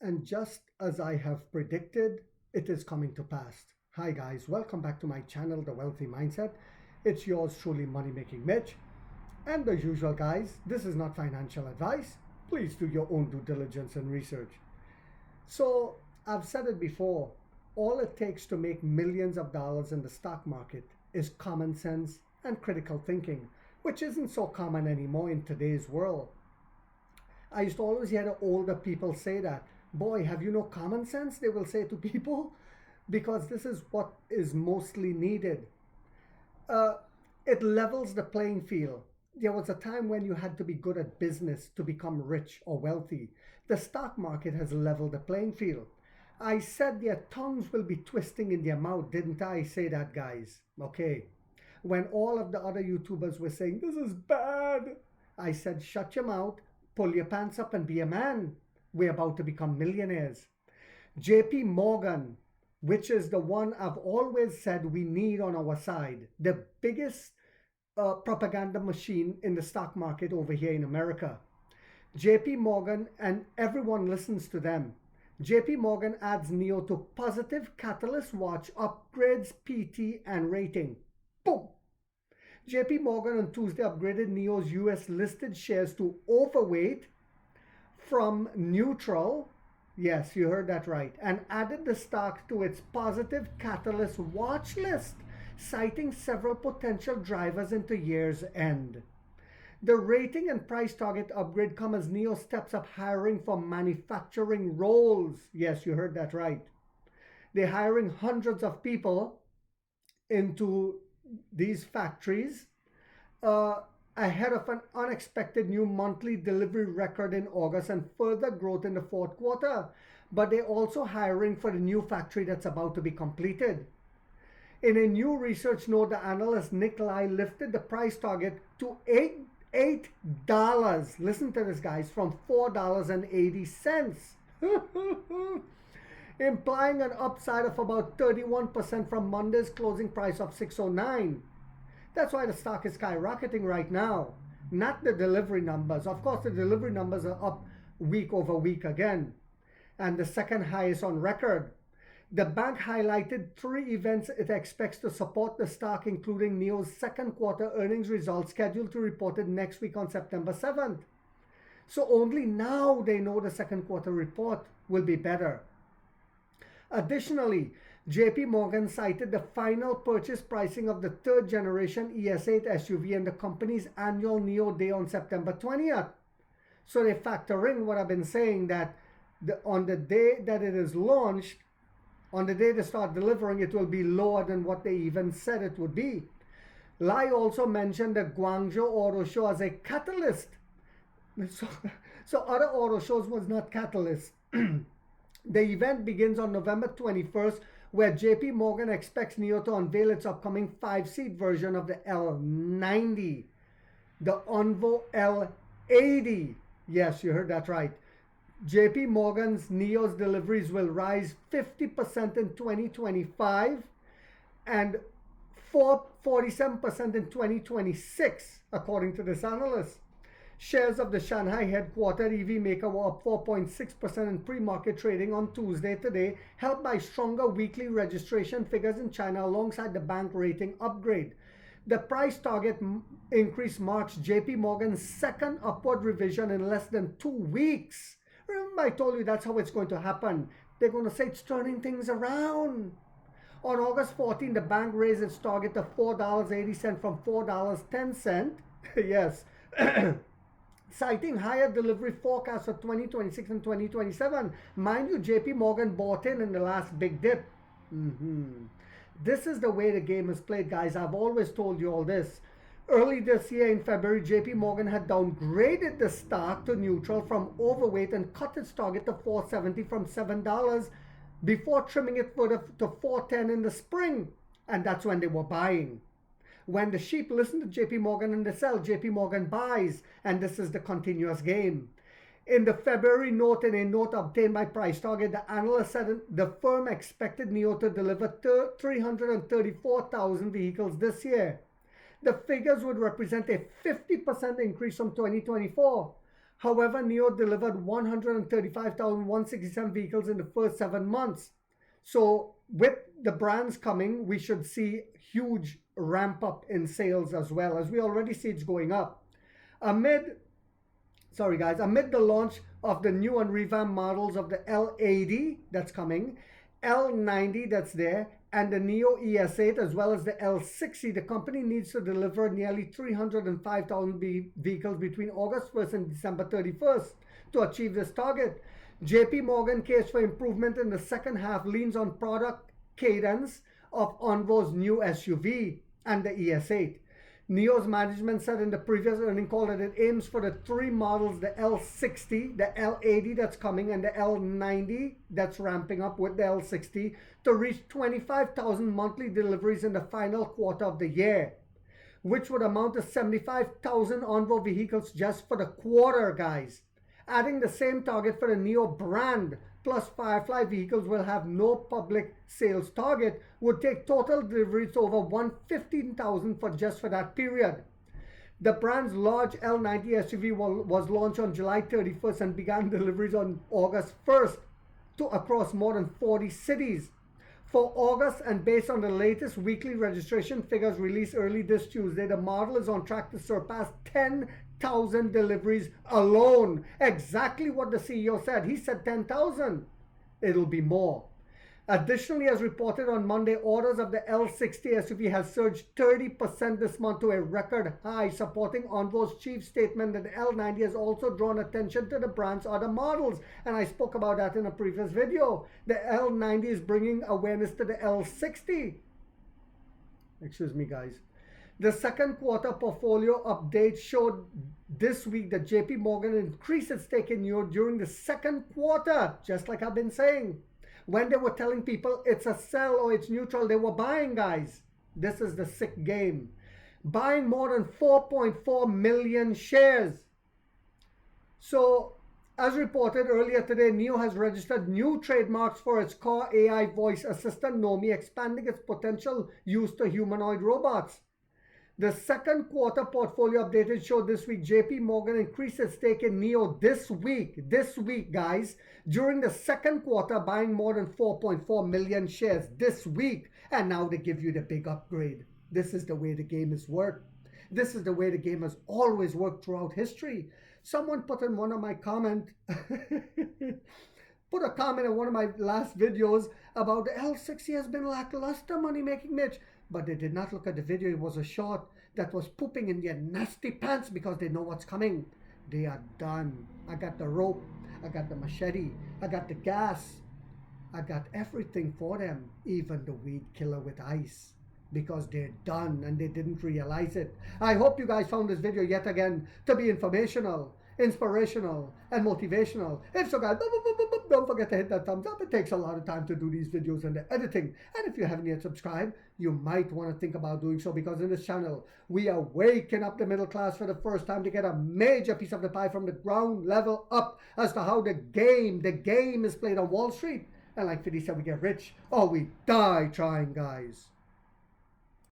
And just as I have predicted, it is coming to pass. Hi guys, welcome back to my channel, The Wealthy Mindset. It's yours truly, Money Making Mitch. And as usual guys, this is not financial advice. Please do your own due diligence and research. So I've said it before, all it takes to make millions of dollars in the stock market is common sense and critical thinking, which isn't so common anymore in today's world. I used to always hear the older people say that, boy, have you no common sense? They will say to people, because this is what is mostly needed. Uh, it levels the playing field. There was a time when you had to be good at business to become rich or wealthy. The stock market has leveled the playing field. I said their tongues will be twisting in their mouth, didn't I say that, guys? Okay. When all of the other YouTubers were saying, this is bad, I said, shut your mouth, pull your pants up and be a man. We're about to become millionaires. JP Morgan, which is the one I've always said we need on our side, the biggest propaganda machine in the stock market over here in America. JP Morgan, and everyone listens to them. JP Morgan adds NEO to positive catalyst watch, upgrades PT and rating. Boom! JP Morgan on Tuesday upgraded NEO's US listed shares to overweight from neutral. Yes, you heard that right. And added the stock to its positive catalyst watch list, citing several potential drivers into year's end. The rating and price target upgrade come as NEO steps up hiring for manufacturing roles. Yes, you heard that right. They're hiring hundreds of people into these factories ahead of an unexpected new monthly delivery record in August and further growth in the fourth quarter. But they're also hiring for the new factory that's about to be completed. In a new research note, the analyst Nick Lai lifted the price target to $8. Listen to this, guys, from $4.80. Implying an upside of about 31% from Monday's closing price of $609. That's why the stock is skyrocketing right now, not the delivery numbers. Of course, the delivery numbers are up week over week again, and the second highest on record. The bank highlighted 3 events it expects to support the stock, including NEO's second quarter earnings results scheduled to be reported next week on September 7th. So only now they know the second quarter report will be better. Additionally, JP Morgan cited the final purchase pricing of the third generation ES8 SUV and the company's annual NEO Day on September 20th. So they factor in what I've been saying, that on the day that it is launched, on the day they start delivering, it will be lower than what they even said it would be. Lai also mentioned the Guangzhou Auto Show as a catalyst. So other auto shows was not catalyst. The event begins on November 21st, where JP Morgan expects NEO to unveil its upcoming 5-seat version of the L90, the Onvo L80. Yes, you heard that right. JP Morgan's NEO's deliveries will rise 50% in 2025 and 47% in 2026, according to this analyst. Shares of the Shanghai headquartered EV maker were up 4.6% in pre-market trading on Tuesday today, helped by stronger weekly registration figures in China alongside the bank rating upgrade. The price target increase marks JP Morgan's second upward revision in less than 2 weeks. Remember, I told you that's how it's going to happen. They're going to say it's turning things around. On August 14, the bank raised its target to $4.80 from $4.10. Yes. Citing higher delivery forecasts for 2026 and 2027. Mind you, JP Morgan bought in the last big dip. This is the way the game is played, guys. I've always told you all this. Early this year in February, JP Morgan had downgraded the stock to neutral from overweight and cut its target to $4.70 from $7 before trimming it further to $4.10 in the spring. And that's when they were buying. When the sheep listen to JP Morgan and they sell, JP Morgan buys, and this is the continuous game. In the February note, in a note obtained by Price Target, the analyst said the firm expected NEO to deliver 334,000 vehicles this year. The figures would represent a 50% increase from 2024. However, NIO delivered 135,167 vehicles in the first 7 months. So with the brands coming, we should see huge ramp up in sales as well, as we already see it's going up. Amid the launch of the new and revamped models of the L80 that's coming, L90 that's there, and the NIO ES8 as well as the L60, the company needs to deliver nearly 305,000 vehicles between August 1st and December 31st to achieve this target. JP Morgan case for improvement in the second half leans on product cadence of Onvo's new SUV and the ES8. NIO's management said in the previous earnings call that it aims for the 3 models, the L60, the L80 that's coming, and the L90 that's ramping up with the L60, to reach 25,000 monthly deliveries in the final quarter of the year, which would amount to 75,000 Onvo vehicles just for the quarter, guys. Adding the same target for the NIO brand plus Firefly vehicles will have no public sales target, would take total deliveries to over 115,000 for that period. The brand's large L90 SUV was launched on July 31st and began deliveries on August 1st across more than 40 cities. For August, and based on the latest weekly registration figures released early this Tuesday, the model is on track to surpass 10,000 deliveries alone. Exactly what the CEO said. He said 10,000. It'll be more. Additionally, as reported on Monday, orders of the L60 SUV has surged 30% this month to a record high, supporting Onvo's chief statement that the L90 has also drawn attention to the brand's other models. And I spoke about that in a previous video. The L90 is bringing awareness to the L60. Excuse me, guys. The second quarter portfolio update showed this week that JP Morgan increased its stake in NIO during the second quarter, just like I've been saying. When they were telling people it's a sell or it's neutral, they were buying, guys. This is the sick game. Buying more than 4.4 million shares. So, as reported earlier today, NIO has registered new trademarks for its core AI voice assistant, Nomi, expanding its potential use to humanoid robots. The second quarter portfolio updated showed this week JP Morgan increased its stake in NIO this week, guys, during the second quarter, buying more than 4.4 million shares this week. And now they give you the big upgrade. This is the way the game has worked. This is the way the game has always worked throughout history. Someone put in one of my comment, put a comment in one of my last videos about the L60 has been lackluster money making, Mitch. But they did not look at the video. It was a short that was pooping in their nasty pants because they know what's coming. They are done. I got the rope. I got the machete. I got the gas. I got everything for them. Even the weed killer with ice. Because they're done and they didn't realize it. I hope you guys found this video yet again to be informational, inspirational, and motivational. If so, guys, don't forget to hit that thumbs up. It takes a lot of time to do these videos and the editing. And if you haven't yet subscribed, you might want to think about doing so, because in this channel, we are waking up the middle class for the first time to get a major piece of the pie from the ground level up as to how the game is played on Wall Street. And like 50 said, we get rich or we die trying, guys.